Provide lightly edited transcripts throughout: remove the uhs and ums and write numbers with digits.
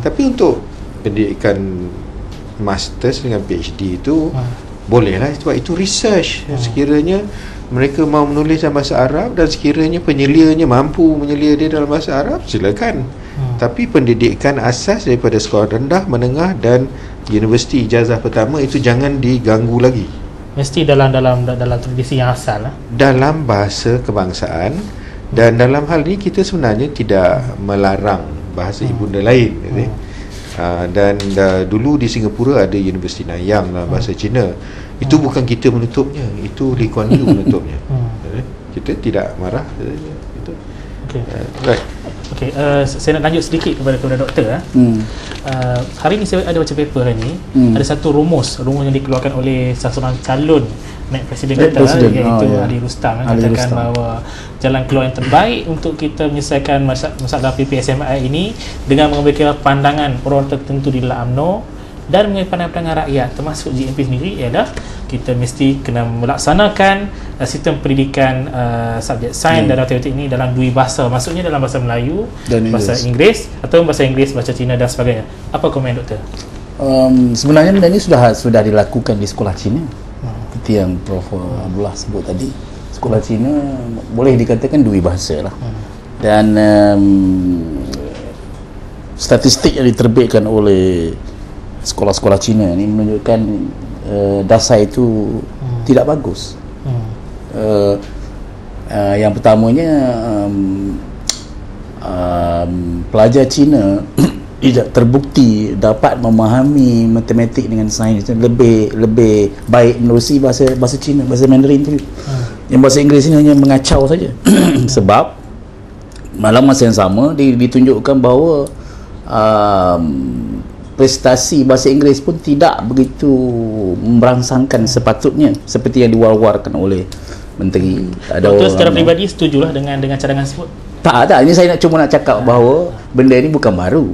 Tapi untuk pendidikan masters dengan PhD itu bolehlah, sebab itu research. Sekiranya mereka mau menulis dalam bahasa Arab dan sekiranya penyelianya mampu menyelia dia dalam bahasa Arab, silakan. Tapi pendidikan asas daripada sekolah rendah, menengah dan universiti ijazah pertama itu jangan diganggu lagi. Mesti dalam tradisi yang asal dalam bahasa kebangsaan. Dan dalam hal ini kita sebenarnya tidak melarang bahasa ibunda lain. Dan dulu di Singapura ada Universiti Nanyang dalam bahasa Cina. Itu bukan kita menutupnya, itu Lee Kuan Yew menutupnya. Kita tidak marah. Right. Okey, saya nak lanjut sedikit kepada doktor. Hari ni saya ada baca paper hari ni. Ada satu rumus yang dikeluarkan oleh salah seorang calon naib presiden kita, iaitu Ali Rustam, katakan bahawa jalan keluar yang terbaik untuk kita menyelesaikan masalah PPSMI ini dengan mengambil pandangan orang tertentu di dalam UMNO dan mengambil pandangan rakyat termasuk GMP sendiri, ialah kita mesti kena melaksanakan sistem pendidikan subjek sains dan matematik ini dalam dua bahasa, maksudnya dalam bahasa Melayu dan bahasa Inggeris atau bahasa Inggeris, bahasa Cina dan sebagainya. Apa komen doktor? Sebenarnya benda ini sudah dilakukan di sekolah Cina. Seperti yang Prof. Abdullah sebut tadi, sekolah Cina boleh dikatakan dua bahasa lah. Dan statistik yang diterbitkan oleh sekolah-sekolah Cina ini menunjukkan dasar itu tidak bagus. Yang pertamanya, pelajar Cina tidak terbukti dapat memahami matematik dengan sains lebih baik menerusi bahasa Cina, bahasa Mandarin tu. Yang bahasa Inggeris ini hanya mengacau saja. Sebab dalam masa yang sama ditunjukkan bahawa prestasi bahasa Inggeris pun tidak begitu merangsangkan sepatutnya seperti yang diwar-warkan oleh menteri. Doktor secara peribadi setujulah dengan cadangan tersebut? Tak, ini saya cuma nak cakap bahawa benda ini bukan baru.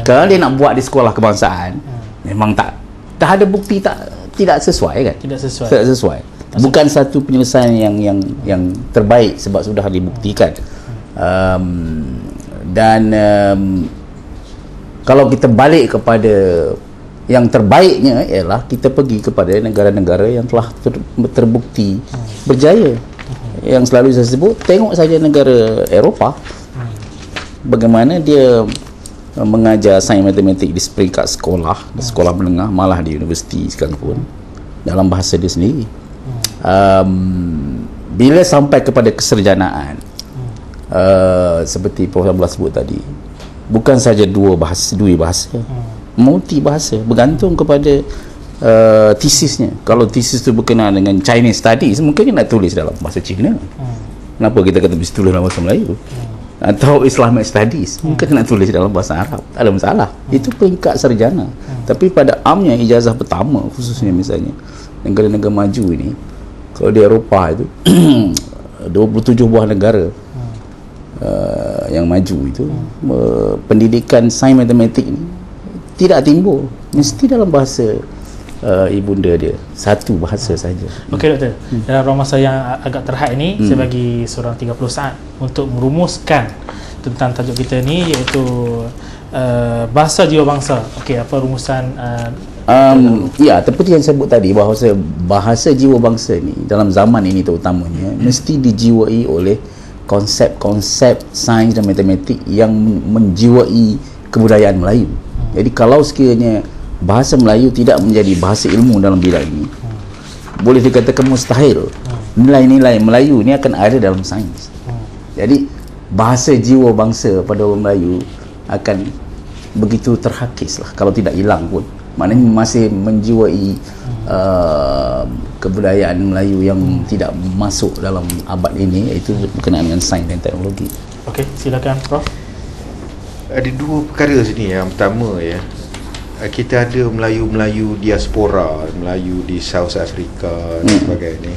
Kalau dia nak buat di sekolah kebangsaan, memang tak ada bukti, tidak sesuai kan? Tidak sesuai. Bukan satu penyelesaian yang terbaik sebab sudah dibuktikan. Kalau kita balik kepada yang terbaiknya, ialah kita pergi kepada negara-negara yang telah terbukti berjaya. Yang selalu saya sebut, tengok saja negara Eropah, bagaimana dia mengajar sains matematik di peringkat sekolah, di sekolah menengah, malah di universiti sekalipun, dalam bahasa dia sendiri. Bila sampai kepada keserjanaan, seperti Prof. Abdullah sebut tadi, bukan saja dua bahasa, multi bahasa, bergantung kepada tesisnya. Kalau tesis itu berkenaan dengan Chinese studies, mungkin dia nak tulis dalam bahasa Cina. Kenapa kita kata mesti tulis dalam bahasa Melayu? Atau Islamic studies, mungkin nak tulis dalam bahasa Arab, tak ada masalah. Itu peringkat sarjana. Tapi pada amnya ijazah pertama, khususnya misalnya negara-negara maju ini, kalau di Eropah itu 27 buah negara yang maju itu, pendidikan sains matematik ini tidak timbul, mesti dalam bahasa ibunda dia, satu bahasa saja. Okey doktor, dalam ruang masa yang agak terhad ini, saya bagi seorang 30 saat untuk merumuskan tentang tajuk kita ni, iaitu bahasa jiwa bangsa. Okey, apa rumusan? Ya, seperti yang saya sebut tadi, bahawa bahasa jiwa bangsa ni dalam zaman ini terutamanya mesti dijiwai oleh konsep-konsep sains dan matematik yang menjiwai kebudayaan Melayu. Jadi kalau sekiranya bahasa Melayu tidak menjadi bahasa ilmu dalam bidang ini, boleh dikatakan mustahil nilai-nilai Melayu ni akan ada dalam sains. Jadi bahasa jiwa bangsa pada orang Melayu akan begitu terhakis lah, kalau tidak hilang pun. Maknanya masih menjiwai kebudayaan Melayu yang tidak masuk dalam abad ini, iaitu berkenaan dengan sains dan teknologi. Okey, silakan Prof. Ada dua perkara sini. Yang pertama, kita ada Melayu-Melayu diaspora, Melayu di South Africa dan sebagainya.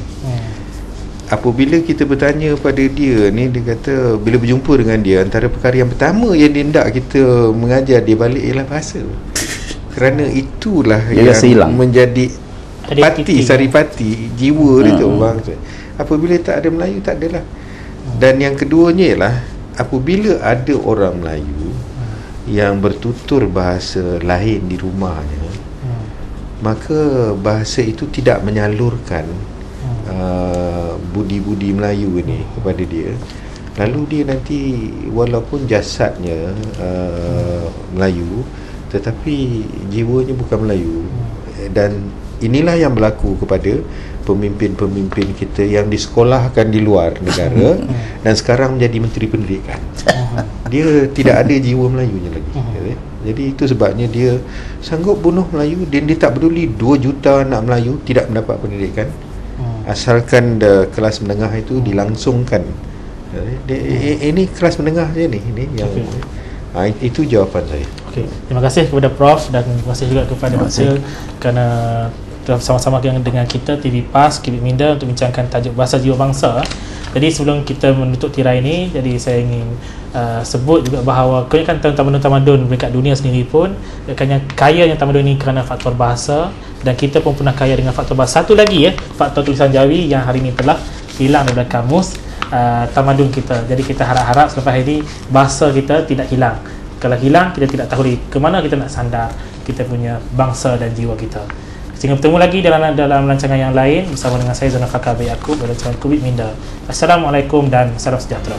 Apabila kita bertanya pada dia ni, dia kata bila berjumpa dengan dia, antara perkara yang pertama yang dia hendak kita mengajar dia balik ialah bahasa. Kerana itulah yang menjadi saripati jiwa dia tu bangsa. Apabila tak ada Melayu, tak adalah. Dan yang keduanya ialah apabila ada orang Melayu yang bertutur bahasa lain di rumahnya, maka bahasa itu tidak menyalurkan budi-budi Melayu ini kepada dia. Lalu dia nanti walaupun jasadnya Melayu, tetapi jiwanya bukan Melayu. Dan inilah yang berlaku kepada pemimpin-pemimpin kita yang disekolahkan di luar negara dan sekarang menjadi Menteri Pendidikan. Dia tidak ada jiwa Melayunya lagi. Jadi itu sebabnya dia sanggup bunuh Melayu, dan dia tak peduli 2 juta anak Melayu tidak mendapat pendidikan, asalkan kelas menengah itu dilangsungkan. Ini kelas menengah je ni, ini yang itu jawapan saya. Okey, terima kasih kepada Prof dan terima kasih juga kepada Doktor kerana telah sama-sama dengan kita TV PAS Kibit Minda untuk bincangkan tajuk bahasa jiwa bangsa. Jadi sebelum kita menutup tirai ini, jadi saya ingin sebut juga bahawa kebanyakan tamadun-tamadun dekat dunia sendiri pun kayanya tamadun ini kerana faktor bahasa, dan kita pun pernah kaya dengan faktor bahasa. Satu lagi faktor tulisan Jawi yang hari ini telah hilang daripada kamus tamadun kita. Jadi kita harap-harap selepas ini bahasa kita tidak hilang. Kalau hilang, kita tidak tahu ke mana kita nak sandar kita punya bangsa dan jiwa kita. Sehingga bertemu lagi dalam rancangan yang lain bersama dengan saya Zainal Fakar bin Yaakob dalam rancangan Kibit Minda. Assalamualaikum dan salam sejahtera.